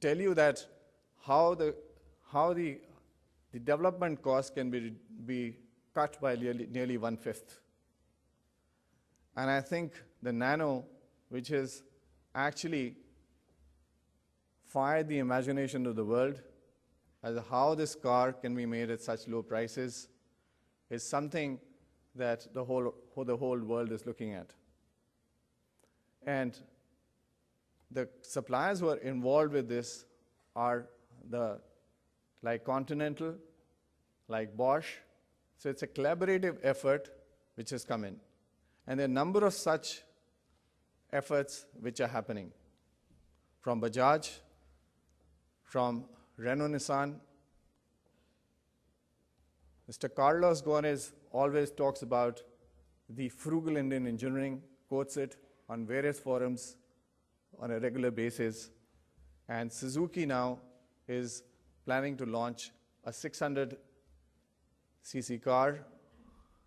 tell you that how the development cost can be cut by nearly 1/5. And I think the Nano, which has actually fired the imagination of the world as to how this car can be made at such low prices, is something that the whole world is looking at. And the suppliers who are involved with this are like Continental, like Bosch. So it's a collaborative effort which has come in. And there are a number of such efforts which are happening from Bajaj, from Renault Nissan. Mr. Carlos Ghosn always talks about the frugal Indian engineering, quotes it on various forums on a regular basis. And Suzuki now is planning to launch a 600cc car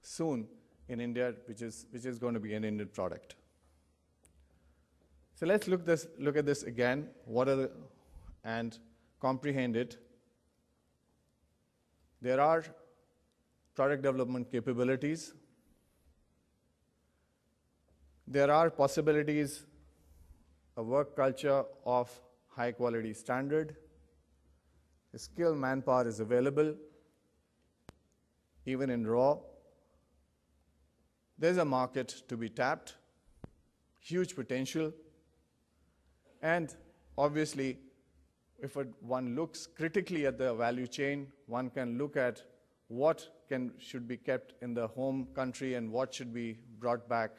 soon in India, which is going to be an Indian product. So let's look at this again, and comprehend it. There are product development capabilities. There are possibilities, a work culture of high quality standard. The skilled manpower is available, even in raw. There's a market to be tapped, huge potential. And obviously, if one looks critically at the value chain, one can look at what should be kept in the home country and what should be brought back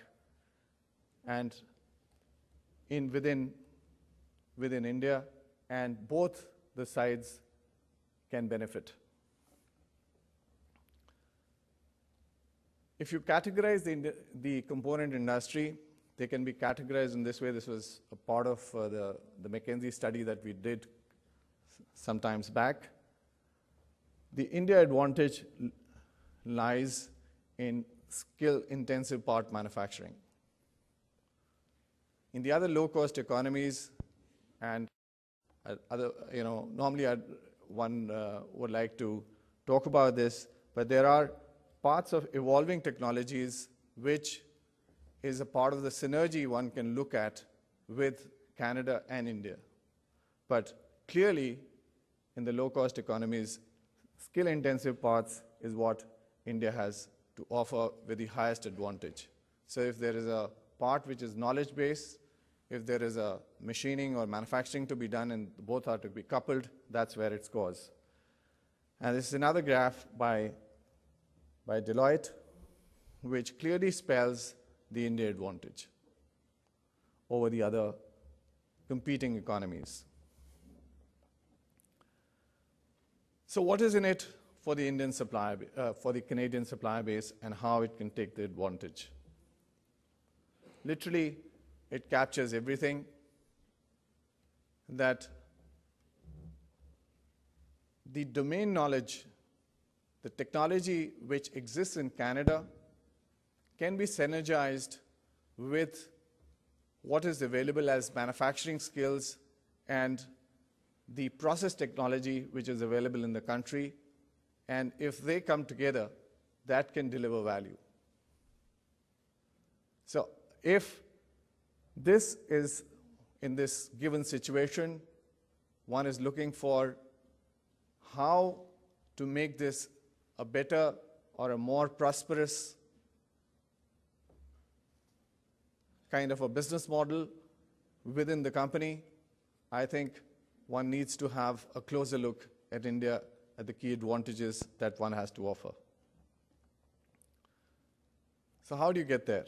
and within India, and both the sides can benefit. If you categorize the component industry, they can be categorized in this way. This was a part of the McKinsey study that we did some times back. The India advantage lies in skill-intensive part manufacturing. In the other low-cost economies, and normally one would like to talk about this, but there are parts of evolving technologies which is a part of the synergy one can look at with Canada and India. But clearly, in the low-cost economies, skill-intensive parts is what India has to offer with the highest advantage. So if there is a part which is knowledge-based, if there is a machining or manufacturing to be done and both are to be coupled, that's where it scores. And this is another graph by Deloitte, which clearly spells the India advantage over the other competing economies. So what is in it for the Indian supplier, for the Canadian supplier base, and how it can take the advantage? Literally, it captures everything that the domain knowledge, the technology which exists in Canada can be synergized with what is available as manufacturing skills and the process technology which is available in the country. And if they come together, that can deliver value. So if this is, in this given situation, one is looking for how to make this a better or a more prosperous kind of a business model within the company, I think one needs to have a closer look at India, at the key advantages that one has to offer. So how do you get there?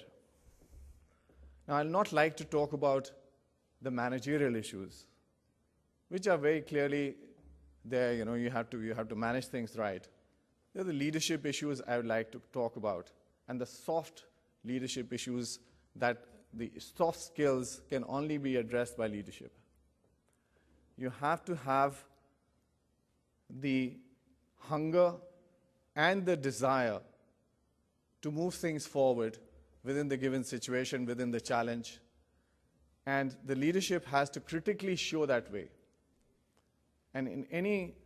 Now, I'll not like to talk about the managerial issues, which are very clearly there. You have to manage things right. They're the leadership issues I would like to talk about, and the soft leadership issues that the soft skills can only be addressed by leadership. You have to have the hunger and the desire to move things forward within the given situation, within the challenge. And the leadership has to critically show that way. And in any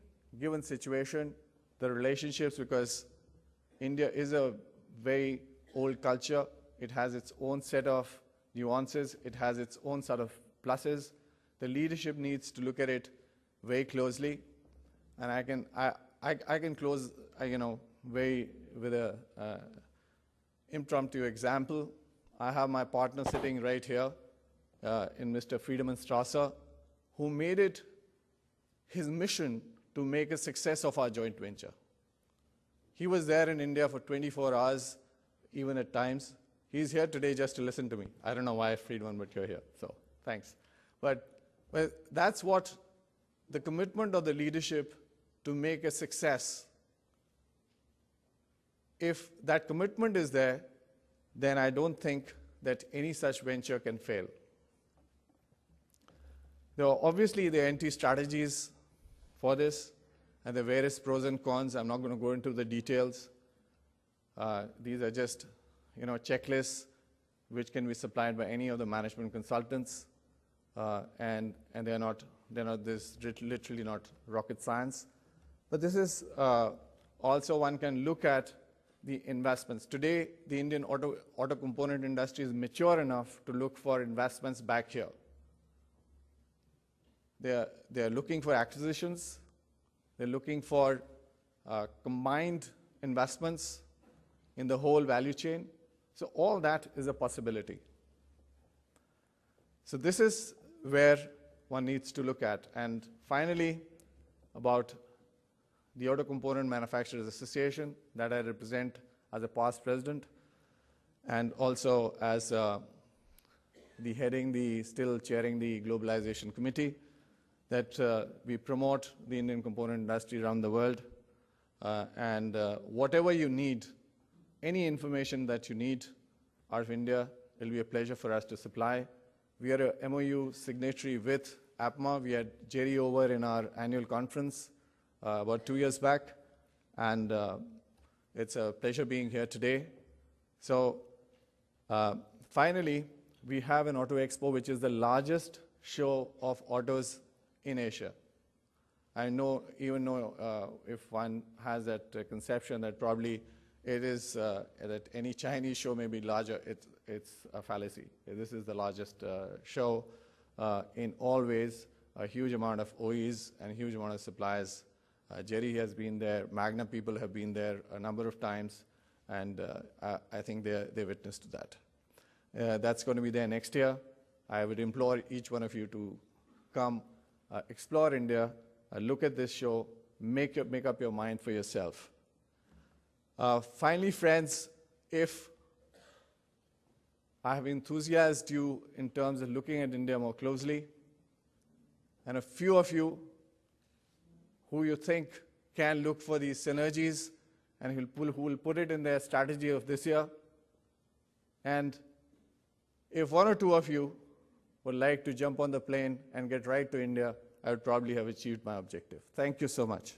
given situation, the relationships, because India is a very old culture, it has its own set of nuances, it has its own set of pluses. The leadership needs to look at it very closely. And I can close, very with a impromptu example. I have my partner sitting right here in Mr. Friedemann Strasser, who made it his mission to make a success of our joint venture. He was there in India for 24 hours, even at times. He's here today just to listen to me. I don't know why, Friedemann, but you're here, so thanks. But that's what the commitment of the leadership to make a success. If that commitment is there, then I don't think that any such venture can fail. There are obviously the anti-strategies for this, and the various pros and cons. I'm not going to go into the details. These are just, checklists which can be supplied by any of the management consultants, and they're not this literally not rocket science. But this is also one can look at the investments. Today, the Indian auto component industry is mature enough to look for investments back here. They're looking for acquisitions. They're looking for combined investments in the whole value chain. So all that is a possibility. So this is where one needs to look at. And finally, about the Auto Component Manufacturers Association that I represent as a past president, and also as still chairing the Globalization Committee, that we promote the Indian component industry around the world. And whatever you need, any information that you need out of India, it will be a pleasure for us to supply. We are a MOU signatory with APMA. We had Jerry over in our annual conference about 2 years back, and it's a pleasure being here today. So finally, we have an Auto Expo, which is the largest show of autos in Asia. I know, even though if one has that conception that probably it is that any Chinese show may be larger, it's a fallacy. This is the largest show in all ways, a huge amount of OEs and a huge amount of suppliers. Jerry has been there, Magna people have been there a number of times, and I think they witness to that. That's going to be there next year. I would implore each one of you to come, explore India, look at this show, make up your mind for yourself. Finally, friends, if I have enthusiasmed you in terms of looking at India more closely, and a few of you who you think can look for these synergies and who will put it in their strategy of this year, and if one or two of you would like to jump on the plane and get right to India, I would probably have achieved my objective. Thank you so much.